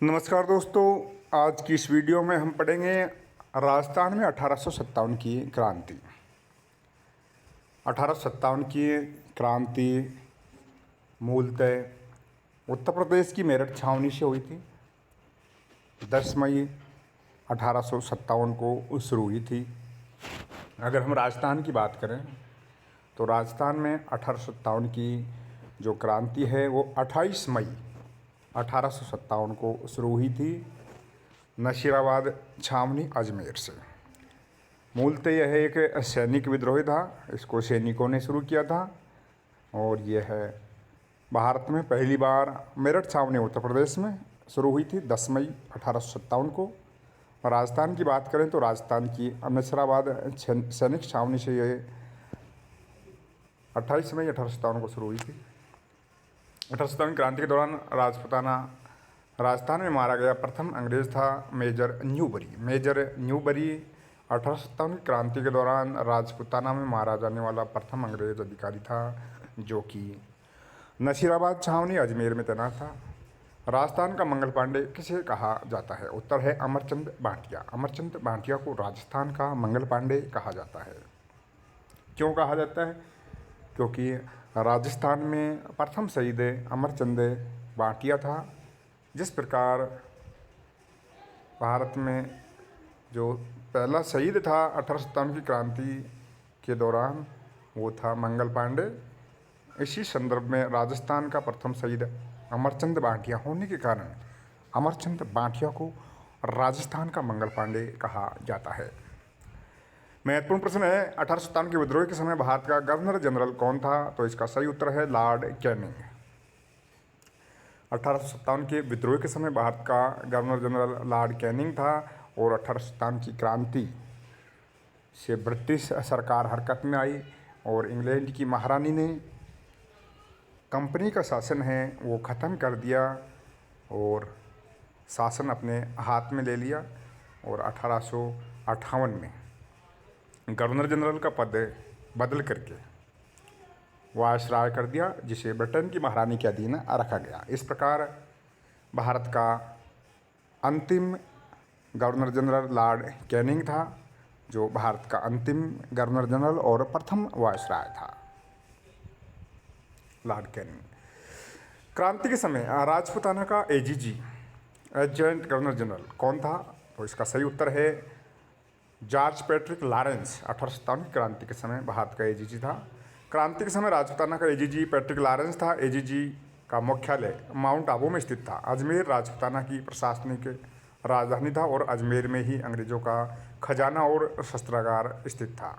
नमस्कार दोस्तों, आज की इस वीडियो में हम पढ़ेंगे राजस्थान में 1857 की क्रांति। 1857 की क्रांति मूलतः उत्तर प्रदेश की मेरठ छावनी से हुई थी। 10 मई 1857 को शुरू हुई थी। अगर हम राजस्थान की बात करें तो राजस्थान में 1857 की जो क्रांति है वो 28 मई 1857 को शुरू हुई थी नशीराबाद छावनी अजमेर से। मूलतः यह एक सैनिक विद्रोह था। इसको सैनिकों ने शुरू किया था और यह है भारत में पहली बार मेरठ छावनी उत्तर प्रदेश में शुरू हुई थी 10 मई 1857 को। राजस्थान की बात करें तो राजस्थान की नशीराबाद सैनिक छावनी से ये 28 मई 1857 को शुरू हुई थी। 1857 क्रांति के दौरान राजस्थान में मारा गया प्रथम अंग्रेज था मेजर न्यूबरी। मेजर न्यूबरी 1857 की क्रांति के दौरान राजपुताना में मारा जाने वाला प्रथम अंग्रेज अधिकारी था, जो कि नशीराबाद छावनी अजमेर में तैनात था। राजस्थान का मंगल पांडे किसे कहा जाता है? उत्तर है अमरचंद भाटिया। अमरचंद भाटिया को राजस्थान का मंगल पांडे कहा जाता है। क्यों कहा जाता है? क्योंकि राजस्थान में प्रथम शहीद अमरचंद भाटिया था। जिस प्रकार भारत में जो पहला शहीद था 1857 की क्रांति के दौरान वो था मंगल पांडे। इसी संदर्भ में राजस्थान का प्रथम शहीद अमरचंद भाटिया होने के कारण अमरचंद भाटिया को राजस्थान का मंगल पांडे कहा जाता है। महत्वपूर्ण प्रश्न है, 1857 के विद्रोह के समय भारत का गवर्नर जनरल कौन था? तो इसका सही उत्तर है लॉर्ड कैनिंग। 1857 के विद्रोह के समय भारत का गवर्नर जनरल लॉर्ड कैनिंग था और 1857 की क्रांति से ब्रिटिश सरकार हरकत में आई और इंग्लैंड की महारानी ने कंपनी का शासन है वो ख़त्म कर दिया और शासन अपने हाथ में ले लिया और 1858 में गवर्नर जनरल का पद बदल करके वायसराय कर दिया, जिसे ब्रिटेन की महारानी के अधीन रखा गया। इस प्रकार भारत का अंतिम गवर्नर जनरल लॉर्ड कैनिंग था, जो भारत का अंतिम गवर्नर जनरल और प्रथम वायसराय था, लॉर्ड कैनिंग। क्रांति के समय राजपुताना का एजीजी एडजंट गवर्नर जनरल कौन था? तो इसका सही उत्तर है जॉर्ज पैट्रिक लॉरेंस। 1857 की क्रांति के समय भारत का एजीजी था। क्रांति के समय राजपुताना का एजीजी पैट्रिक लॉरेंस था। एजीजी का मुख्यालय माउंट आबू में स्थित था। अजमेर राजपुताना की प्रशासनिक राजधानी था और अजमेर में ही अंग्रेजों का खजाना और शस्त्रागार स्थित था।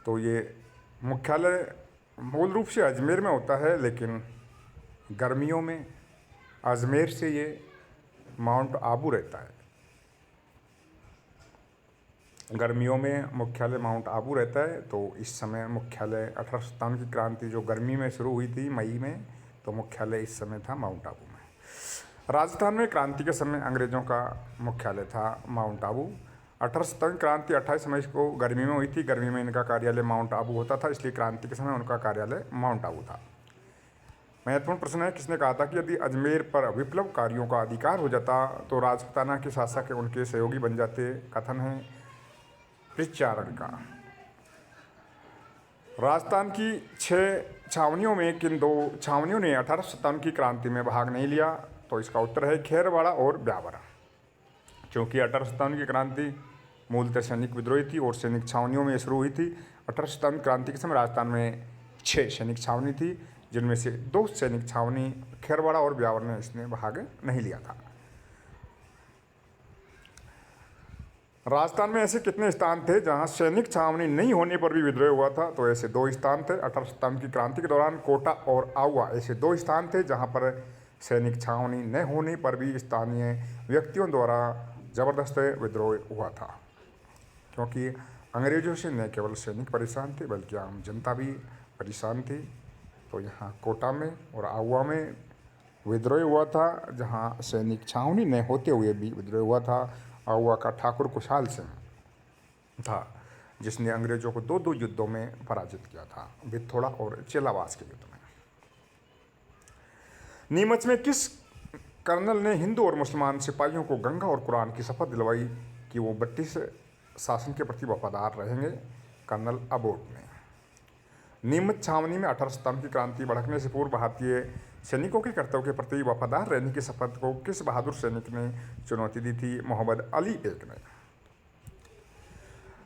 तो ये मुख्यालय मूल रूप से अजमेर में होता है, लेकिन गर्मियों में अजमेर से ये माउंट आबू रहता है। गर्मियों में मुख्यालय माउंट आबू रहता है। तो इस समय मुख्यालय 1857 की क्रांति जो गर्मी में शुरू हुई थी मई में, तो मुख्यालय इस समय था माउंट आबू में। राजस्थान में क्रांति के समय अंग्रेज़ों का मुख्यालय था माउंट आबू। 1857 क्रांति 28 मई को गर्मी में हुई थी। गर्मी में इनका कार्यालय माउंट आबू होता था, इसलिए क्रांति के समय उनका कार्यालय माउंट आबू था। महत्वपूर्ण प्रश्न है, किसने कहा था कि यदि अजमेर पर विप्लवकारियों का अधिकार हो जाता तो राजपुताना के शासक उनके सहयोगी बन जाते? कथन है पृथ्वीनारायण का। राजस्थान की 6 छावनियों में किन 2 छावनियों ने 1857 की क्रांति में भाग नहीं लिया? तो इसका उत्तर है खेरवाड़ा और ब्यावरा। क्योंकि 1857 की क्रांति मूलतः सैनिक विद्रोह थी और सैनिक छावनियों में शुरू हुई थी। 1857 क्रांति के समय राजस्थान में 6 सैनिक छावनी थी, जिनमें से 2 सैनिक छावनी खेरवाड़ा और ब्यावरा ने इसने भाग नहीं लिया था। राजस्थान में ऐसे कितने स्थान थे जहां सैनिक छावनी नहीं होने पर भी विद्रोह हुआ था? तो ऐसे 2 स्थान थे। 1857 की क्रांति के दौरान कोटा और आउवा ऐसे 2 स्थान थे जहां पर सैनिक छावनी न होने पर भी स्थानीय व्यक्तियों द्वारा ज़बरदस्त विद्रोह हुआ था। क्योंकि अंग्रेजों से न केवल सैनिक परेशान थे बल्कि आम जनता भी परेशान थी। तो यहाँ कोटा में और आउवा में विद्रोह हुआ था, जहाँ सैनिक छावनी न होते हुए भी विद्रोह हुआ था। आउवा का ठाकुर कुशाल सिंह था, जिसने अंग्रेजों को 2 युद्धों में पराजित किया था, बिथोड़ा और चेलावास के युद्ध में। नीमच में किस कर्नल ने हिंदू और मुसलमान सिपाहियों को गंगा और कुरान की शपथ दिलवाई कि वो ब्रिटिश शासन के प्रति वफादार रहेंगे? कर्नल अबोट ने। नीमच छावनी में 1857 की क्रांति भड़कने से पूर्व भारतीय सैनिकों के कर्तव्य के प्रति वफादार रहने की शपथ को किस बहादुर सैनिक ने चुनौती दी थी? मोहम्मद अली बेग ने।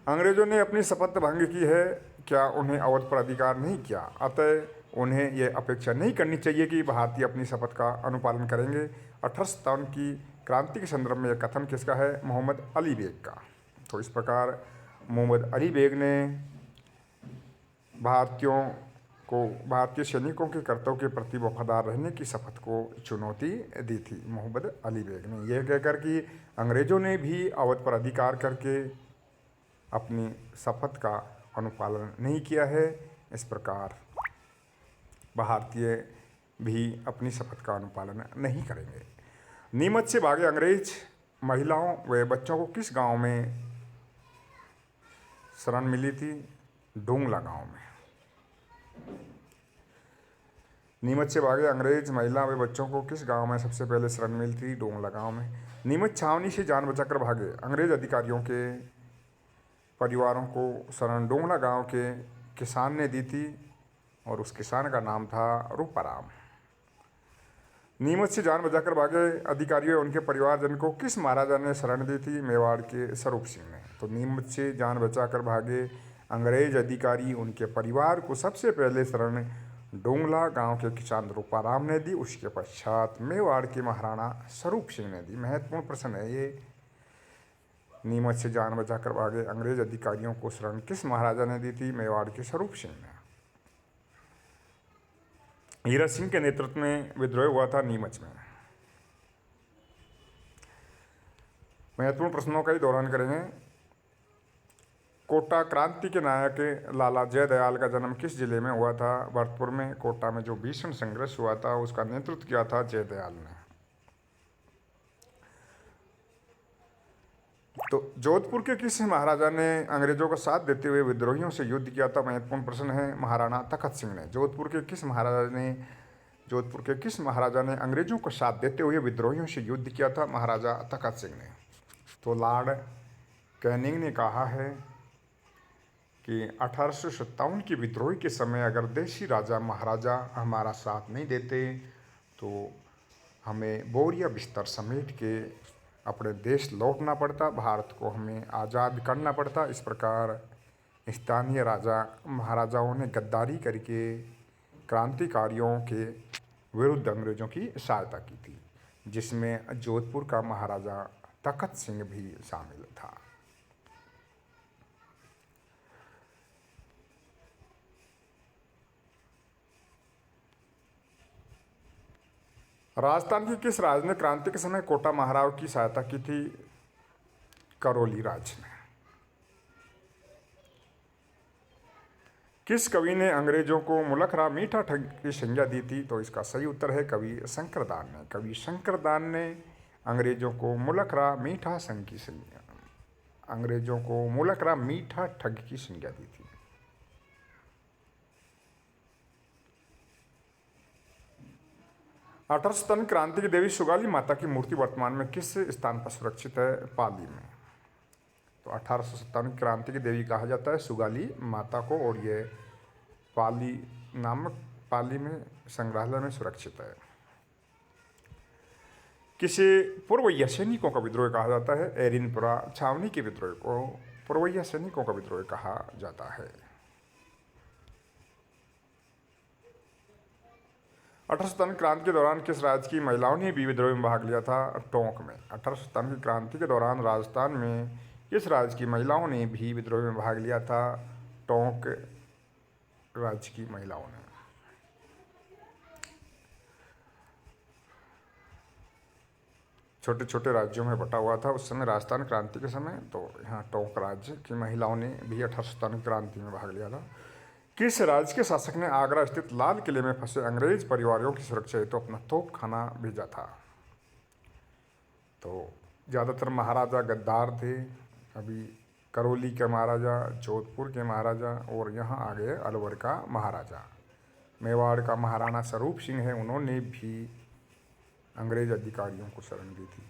अंग्रेजों ने अपनी शपथ भंग की है, क्या उन्हें अवध पर अधिकार नहीं किया, अतः उन्हें यह अपेक्षा नहीं करनी चाहिए कि भारतीय अपनी शपथ का अनुपालन करेंगे? 1857 की क्रांति के संदर्भ में यह कथन किसका है? मोहम्मद अली बेग का। तो इस प्रकार मोहम्मद अली बेग ने भारतीय सैनिकों के कर्तव्य के प्रति वफादार रहने की शपथ को चुनौती दी थी। मोहम्मद अली बेग ने यह कहकर कि अंग्रेजों ने भी अवध पर अधिकार करके अपनी शपथ का अनुपालन नहीं किया है, इस प्रकार भारतीय भी अपनी शपथ का अनुपालन नहीं करेंगे। नीमच से भागे अंग्रेज महिलाओं व बच्चों को किस गांव में शरण मिली थी? डोंगला गांव में। नीमच से भागे अंग्रेज महिला व बच्चों को किस गांव में सबसे पहले शरण मिली थी? डोंगला गांव में। नीमच छावनी से जान बचाकर भागे अंग्रेज अधिकारियों के परिवारों को शरण डोंगला गांव के किसान ने दी थी और उस किसान का नाम था रूपाराम। नीमच से जान बचाकर भागे अधिकारियों उनके परिवारजन को किस महाराजा ने शरण दी थी? मेवाड़ के स्वरूप सिंह ने। तो नीमच से जान बचाकर भागे अंग्रेज अधिकारी उनके परिवार को सबसे पहले शरण डोंगला गांव के किसान रूपाराम ने दी, उसके पश्चात मेवाड़ के महाराणा स्वरूप सिंह ने दी। महत्वपूर्ण प्रश्न है ये। नीमच से जान बचाकर भागे अंग्रेज अधिकारियों को शरण किस महाराजा ने दी थी? मेवाड़ के स्वरूप सिंह ने। हीरा सिंह के नेतृत्व में विद्रोह हुआ था नीमच में। महत्वपूर्ण प्रश्नों का ही दौरान करेंगे। कोटा क्रांति के नायक लाला जयदयाल का जन्म किस जिले में हुआ था? भरतपुर में। कोटा में जो भीषण संघर्ष हुआ था उसका नेतृत्व किया था जयदयाल ने। तो जोधपुर के किस महाराजा ने अंग्रेजों का साथ देते हुए विद्रोहियों से युद्ध किया था? महत्वपूर्ण प्रश्न है। महाराणा तखत सिंह ने। जोधपुर के किस महाराजा ने अंग्रेजों का साथ देते हुए विद्रोहियों से युद्ध किया था? महाराजा तखत सिंह ने। तो लॉर्ड कैनिंग ने कहा है कि 1857 की विद्रोह के समय अगर देशी राजा महाराजा हमारा साथ नहीं देते तो हमें बोरिया बिस्तर समेट के अपने देश लौटना पड़ता, भारत को हमें आज़ाद करना पड़ता। इस प्रकार स्थानीय राजा महाराजाओं ने गद्दारी करके क्रांतिकारियों के विरुद्ध अंग्रेज़ों की सहायता की थी, जिसमें जोधपुर का महाराजा तखत सिंह भी शामिल था। राजस्थान की किस राज ने क्रांति के समय कोटा महाराव की सहायता की थी? करौली राज ने। किस कवि ने अंग्रेजों को मुलखरा मीठा ठग की संज्ञा दी थी? तो इसका सही उत्तर है कवि शंकरदान ने। कवि शंकरदान ने अंग्रेजों को मुलखरा मीठा ठग की संज्ञा दी थी। अठरस्तन क्रांति की देवी सुगाली माता की मूर्ति वर्तमान में किस स्थान पर सुरक्षित है? पाली में। तो 1857 क्रांति की देवी कहा जाता है सुगाली माता को, और ये पाली में संग्रहालय में सुरक्षित है। किसे पुरवैया सैनिकों का विद्रोह कहा जाता है? एरिनपुरा छावनी के विद्रोह को पुरवैया सैनिकों का विद्रोह कहा जाता है। 1857 क्रांति के दौरान किस राज्य की महिलाओं ने भी विद्रोह में भाग लिया था? टोंक में। 1857 की क्रांति के दौरान राजस्थान में किस राज्य की महिलाओं ने भी विद्रोह में भाग लिया था? टोंक राज्य की महिलाओं ने। छोटे छोटे राज्यों में बटा हुआ था उस समय राजस्थान क्रांति के समय, तो यहाँ टोंक राज्य की महिलाओं ने भी 1857 क्रांति में भाग लिया था। किस राज्य के शासक ने आगरा स्थित लाल किले में फंसे अंग्रेज परिवारों की सुरक्षा हेतु अपना तोपखाना भेजा था? तो ज़्यादातर महाराजा गद्दार थे। अभी करौली के महाराजा, जोधपुर के महाराजा और यहाँ आ गए अलवर का महाराजा। मेवाड़ का महाराणा स्वरूप सिंह है, उन्होंने भी अंग्रेज अधिकारियों को शरण दी थी।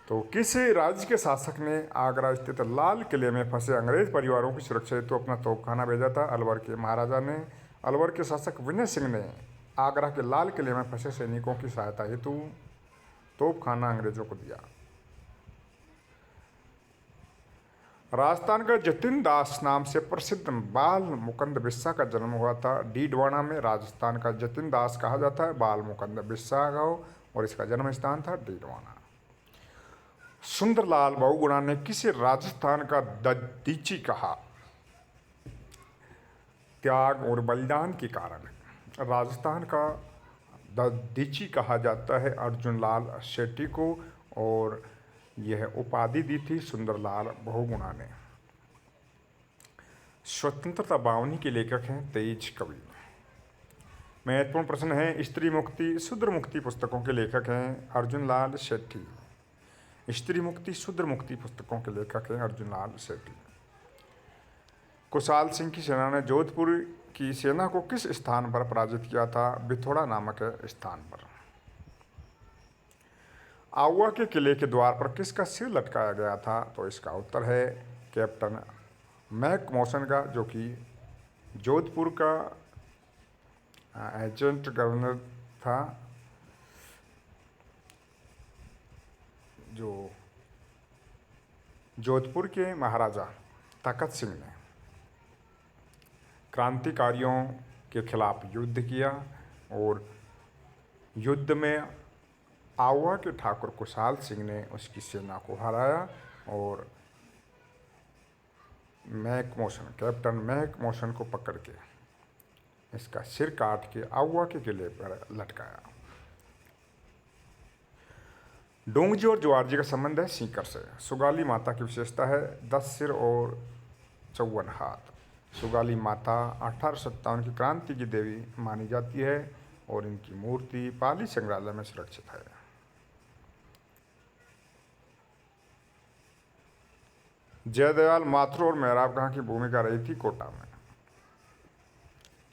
तो किस राज्य के शासक ने आगरा स्थित लाल किले में फंसे अंग्रेज परिवारों की सुरक्षा हेतु अपना तोपखाना भेजा था? अलवर के महाराजा ने। अलवर के शासक विनय सिंह ने आगरा के लाल किले में फंसे सैनिकों की सहायता हेतु तोपखाना अंग्रेजों को दिया। राजस्थान का जतिन दास नाम से प्रसिद्ध बाल मुकुंद बिस्सा का जन्म हुआ था डीडवाना में। राजस्थान का जतिन दास कहा जाता है बाल मुकुंद बिस्सा गाँव, और इसका जन्म स्थान था डीडवाना। सुंदरलाल बहुगुणा ने किसे राजस्थान का ददीची कहा? त्याग और बलिदान के कारण राजस्थान का ददीची कहा जाता है अर्जुन लाल शेट्टी को, और यह उपाधि दी थी सुंदरलाल बहुगुणा ने। स्वतंत्रता बावनी के लेखक हैं तेज कवि। महत्वपूर्ण प्रश्न है, स्त्री मुक्ति शूद्र मुक्ति पुस्तकों के लेखक हैं अर्जुन लाल शेट्टी। स्त्री मुक्ति शूद्र मुक्ति पुस्तकों के लेखक हैं अर्जुन लाल शेट्टी। कुशाल सिंह की सेना ने जोधपुर की सेना को किस स्थान पर पराजित किया था? बिथोड़ा नामक स्थान पर। आउवा के किले के द्वार पर किसका सिर लटकाया गया था? तो इसका उत्तर है कैप्टन मैकमोशन का, जो कि जोधपुर का एजेंट गवर्नर था, जो जोधपुर के महाराजा तखत सिंह ने क्रांतिकारियों के खिलाफ युद्ध किया, और युद्ध में आउवा के ठाकुर कुशाल सिंह ने उसकी सेना को हराया, और कैप्टन मैकमोशन को पकड़ के इसका सिर काट के आउवा के किले पर लटकाया। डोंगजी और ज्वारजी का संबंध है सीकर से। सुगाली माता की विशेषता है 10 सिर और 54 हाथ। सुगाली माता 1857 की क्रांति की देवी मानी जाती है, और इनकी मूर्ति पाली संग्रहालय में सुरक्षित है। जयदयाल माथुर और मेहराब कहाँ की भूमिका रही थी? कोटा में।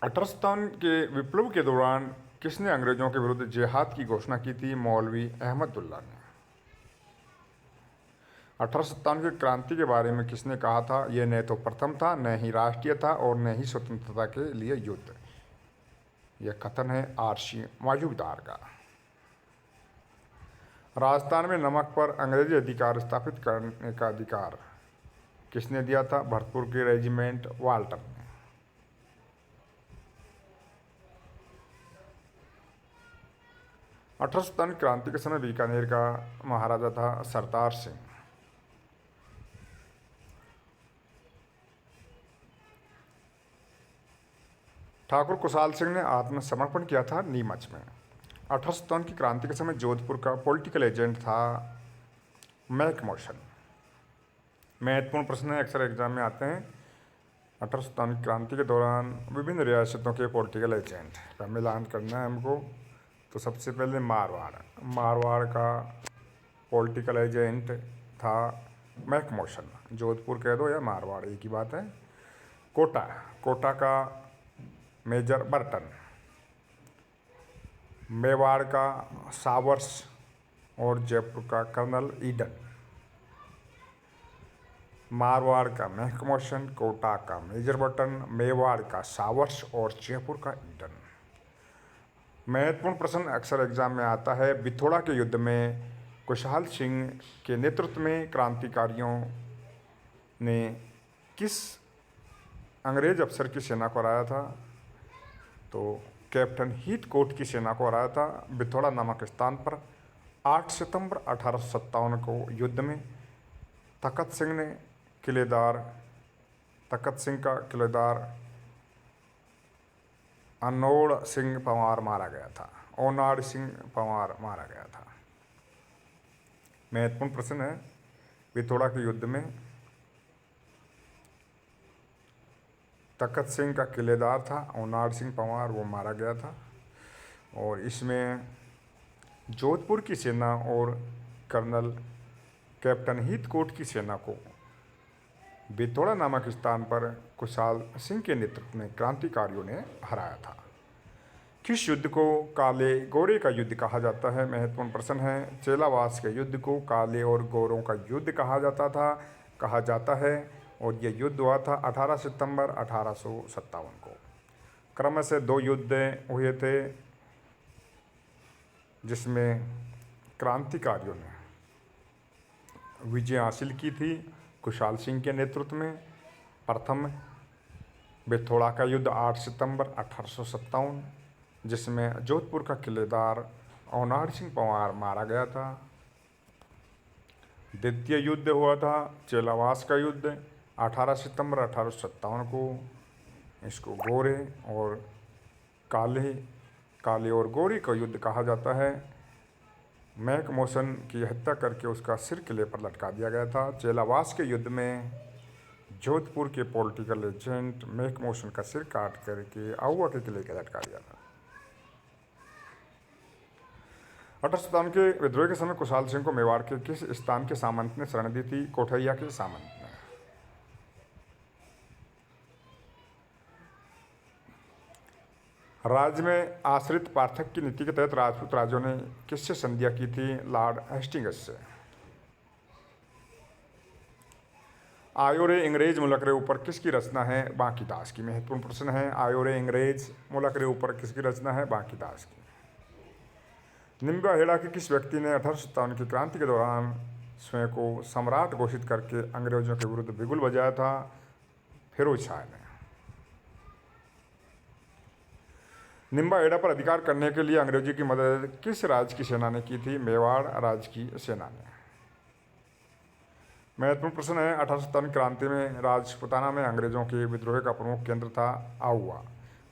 1857 के विप्लव के दौरान किसने अंग्रेजों के विरुद्ध जिहाद की घोषणा की थी? मौलवी अहमदुल्ला ने। 1857 की क्रांति के बारे में किसने कहा था? यह न तो प्रथम था, न ही राष्ट्रीय था, और न ही स्वतंत्रता के लिए युद्ध। यह कथन है आरसी मजूमदार का। राजस्थान में नमक पर अंग्रेजी अधिकार स्थापित करने का अधिकार किसने दिया था? भरतपुर के रेजिमेंट वाल्टर ने। अठारह क्रांति के समय बीकानेर का महाराजा था सरदार सिंह। ठाकुर कुशाल सिंह ने आत्मसमर्पण किया था नीमच में। 1857 की क्रांति के समय जोधपुर का पॉलिटिकल एजेंट था मैकमोशन। महत्वपूर्ण प्रश्न है, अक्सर एग्जाम में आते हैं। 1857 की क्रांति के दौरान विभिन्न रियासतों के पॉलिटिकल एजेंट का मिलान करना है हमको। तो सबसे पहले मारवाड़ का पॉलिटिकल एजेंट था मैकमोशन। जोधपुर कह दो या मारवाड़, एक ही बात है। कोटा का मेजर बर्टन। मेवाड़ का सावर्स और जयपुर का कर्नल ईडन। मारवाड़ का मैकमोशन, कोटा का मेजर बर्टन, मेवाड़ का सावर्स और जयपुर का ईडन। महत्वपूर्ण प्रश्न अक्सर एग्जाम में आता है, बिथोड़ा के युद्ध में कुशाल सिंह के नेतृत्व में क्रांतिकारियों ने किस अंग्रेज अफसर की सेना को हराया था? तो कैप्टन हीथकोट की सेना को हराया था बिथोड़ा नामक स्थान पर 8 सितंबर 1857 को युद्ध में। तखत सिंह का किलेदार ओनाड सिंह पंवार मारा गया था। महत्वपूर्ण प्रश्न है, बिथोड़ा के युद्ध में तखत सिंह का किलेदार था ओनाड सिंह पंवार, वो मारा गया था। और इसमें जोधपुर की सेना और कर्नल कैप्टन हीथकोट की सेना को बिथोड़ा नामक स्थान पर कुशाल सिंह के नेतृत्व में क्रांतिकारियों ने हराया था। किस युद्ध को काले गोरे का युद्ध कहा जाता है? महत्वपूर्ण प्रश्न है। चेलावास के युद्ध को काले और गोरों का युद्ध कहा जाता है और यह युद्ध हुआ था 18 सितंबर 1857 को। क्रम से 2 युद्ध हुए थे जिसमें क्रांतिकारियों ने विजय हासिल की थी खुशहाल सिंह के नेतृत्व में। प्रथम बेथोड़ा का युद्ध 8 सितंबर 1857, जिसमें जोधपुर का किलेदार औनाड़ सिंह पंवार मारा गया था। द्वितीय युद्ध हुआ था चेलावास का युद्ध 18 सितंबर 1857 को। इसको गोरे और काले और गोरे का युद्ध कहा जाता है। मैकमोहन की हत्या करके उसका सिर किले पर लटका दिया गया था। चेलावास के युद्ध में जोधपुर के पॉलिटिकल एजेंट मैकमोहन का सिर काट करके आउवा के किले पर लटका दिया था। 1857 के विद्रोह के समय खुशहाल सिंह को मेवाड़ के किस स्थान के सामंत ने शरण दी थी? कोठैया के सामंत ने। राज्य में आश्रित पार्थक की नीति के तहत राजपूत राजाओं ने किससे संधियां की थी? लॉर्ड हेस्टिंग्स से। आयोरे अंग्रेज मुल्क रे ऊपर किसकी रचना है? बांकीदास की। महत्वपूर्ण प्रश्न है। आयोरे अंग्रेज मुल्क रे ऊपर किसकी रचना है? बांकीदास की। निम्बा हेड़ा के किस व्यक्ति ने 1857 की क्रांति के दौरान स्वयं को सम्राट घोषित करके अंग्रेजों के विरुद्ध बिगुल बजाया था? फिरोज शाह ने। निम्बा हेड़ा पर अधिकार करने के लिए अंग्रेजों की मदद किस राज्य की सेना ने की थी? मेवाड़ राज्य की सेना ने। महत्वपूर्ण प्रश्न है। 1857 क्रांति में राजपुताना में अंग्रेजों के विद्रोह का प्रमुख केंद्र था आहुआ।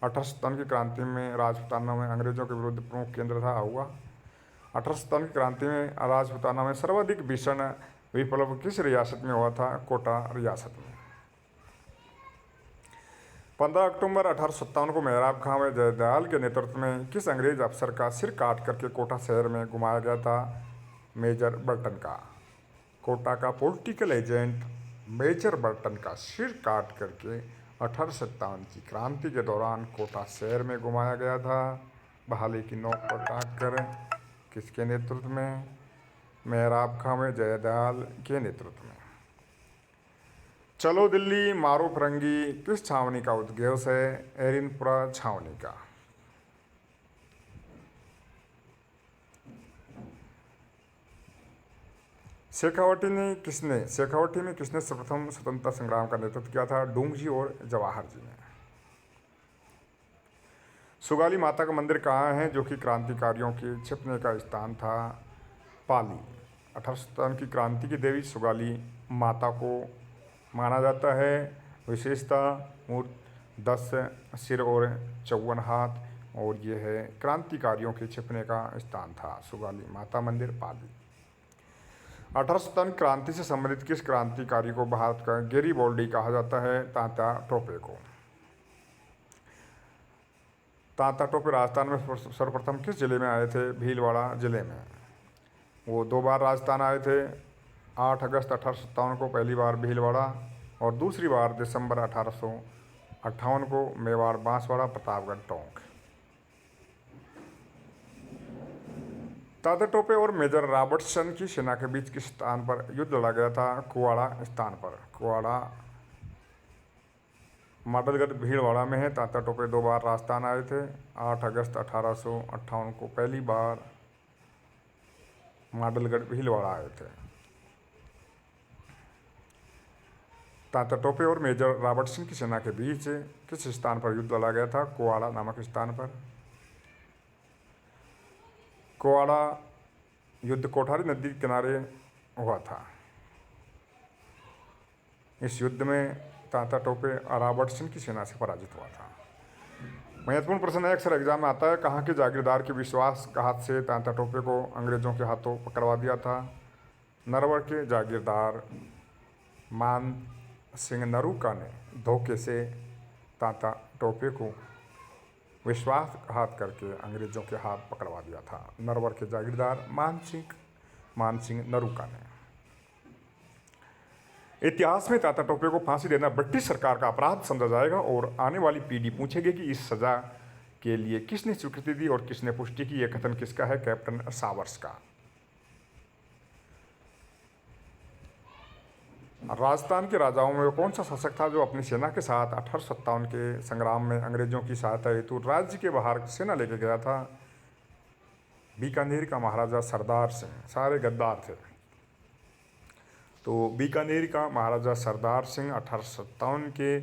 1857 की क्रांति में राजपुताना में अंग्रेजों के विरुद्ध प्रमुख केंद्र था आहुआ। 1857 की क्रांति में राजपुताना में सर्वाधिक भीषण विप्लव किस रियासत में हुआ था? कोटा रियासत में। 15 अक्टूबर 1857 को मेहराब खां व जयदयाल के नेतृत्व में किस अंग्रेज अफसर का सिर काट करके कोटा शहर में घुमाया गया था? मेजर बर्टन का। कोटा का पॉलिटिकल एजेंट मेजर बर्टन का सिर काट करके 1857 की क्रांति के दौरान कोटा शहर में घुमाया गया था बहाली की नोक पर टाँग कर। किसके नेतृत्व में? मेहराब खां व जयदयाल के नेतृत्व में। चलो दिल्ली मारो फिरंगी किस छावनी का उद्घोष है? एरिनपुरा छावनी का। शेखावटी में किसने सर्वप्रथम स्वतंत्रता संग्राम का नेतृत्व किया था? डूंगजी और जवाहर जी ने। सुगाली माता का मंदिर कहाँ है जो कि क्रांतिकारियों के छिपने का स्थान था? पाली। 1857 की क्रांति की देवी सुगाली माता को माना जाता है। विशेषता मूर्ति 10 सिर और 54 हाथ और ये है क्रांतिकारियों के छिपने का स्थान था। सुगाली माता मंदिर पाली। 1857 क्रांति से संबंधित किस क्रांतिकारी को भारत का गैरीबॉल्डी कहा जाता है? तात्या टोपे को। तात्या टोपे राजस्थान में सर्वप्रथम किस जिले में आए थे? भीलवाड़ा जिले में। वो 2 बार राजस्थान आए थे। 8 अगस्त 1857 को पहली बार भीलवाड़ा और दूसरी बार दिसंबर 1858 को मेवाड़ बांसवाड़ा प्रतापगढ़ टोंक। तात्या टोपे और मेजर रॉबर्टसन की सेना के बीच किस स्थान पर युद्ध लड़ा गया था? कुवाड़ा स्थान पर। कुवाड़ा माडलगढ़ भीलवाड़ा में है। तात्या टोपे 2 बार राजस्थान आए थे। 8 अगस्त 1858 को पहली बार माडलगढ़ भीलवाड़ा आए थे। तात्या टोपे और मेजर रॉबर्टसन की सेना के बीच किस स्थान पर युद्ध लड़ा गया था? कुवाड़ा नामक स्थान पर। कुवाड़ा युद्ध कोठारी नदी के किनारे हुआ था। इस युद्ध में तात्या टोपे और रॉबर्टसन की सेना से पराजित हुआ था। महत्वपूर्ण प्रश्न है। अक्सर एग्जाम में आता है। कहाँ के जागीरदार के विश्वासघात से तात्या टोपे को अंग्रेजों के हाथों पकड़वा दिया था? नरवर के जागीरदार मान सिंह नरूका ने धोखे से तात्या टोपे को विश्वासघात करके अंग्रेजों के हाथ पकड़वा दिया था। नरवर के जागीरदार मान सिंह नरूका ने। इतिहास में तात्या टोपे को फांसी देना ब्रिटिश सरकार का अपराध समझा जाएगा और आने वाली पीढ़ी पूछेगी कि इस सज़ा के लिए किसने स्वीकृति दी और किसने पुष्टि की? यह कथन किसका है? कैप्टन सावर्स का। राजस्थान के राजाओं में कौन सा शासक था जो अपनी सेना के साथ 1857 के संग्राम में अंग्रेजों की सहायता हेतु राज्य के बाहर सेना लेकर गया था? बीकानेर का महाराजा सरदार सिंह। सारे गद्दार थे। तो बीकानेर का महाराजा सरदार सिंह 1857 के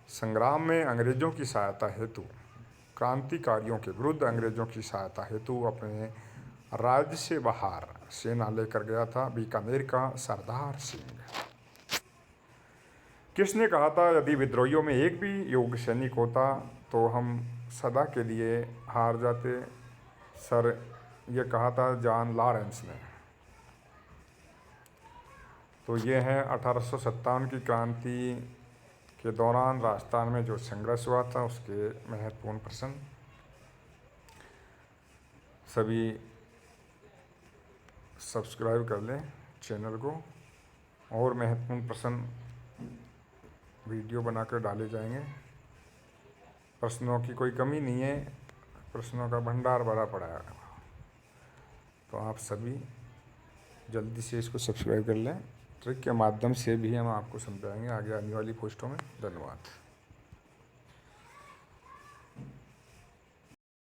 संग्राम में अंग्रेजों की सहायता हेतु, क्रांतिकारियों के विरुद्ध अंग्रेजों की सहायता हेतु अपने राज्य से बाहर सेना लेकर गया था। बीकानेर का सरदार सिंह। किसने कहा था यदि विद्रोहियों में एक भी योग्य सैनिक होता तो हम सदा के लिए हार जाते? सर, ये कहा था जॉन लॉरेंस ने। तो ये है 1857 की क्रांति के दौरान राजस्थान में जो संघर्ष हुआ था उसके महत्वपूर्ण प्रश्न। सभी सब्सक्राइब कर लें चैनल को, और महत्वपूर्ण प्रश्न वीडियो बनाकर डाले जाएंगे। प्रश्नों की कोई कमी नहीं है, प्रश्नों का भंडार भरा पड़ा है। तो आप सभी जल्दी से इसको सब्सक्राइब कर लें। ट्रिक के माध्यम से भी हम आपको समझाएंगे आगे आने वाली पोस्टों में। धन्यवाद।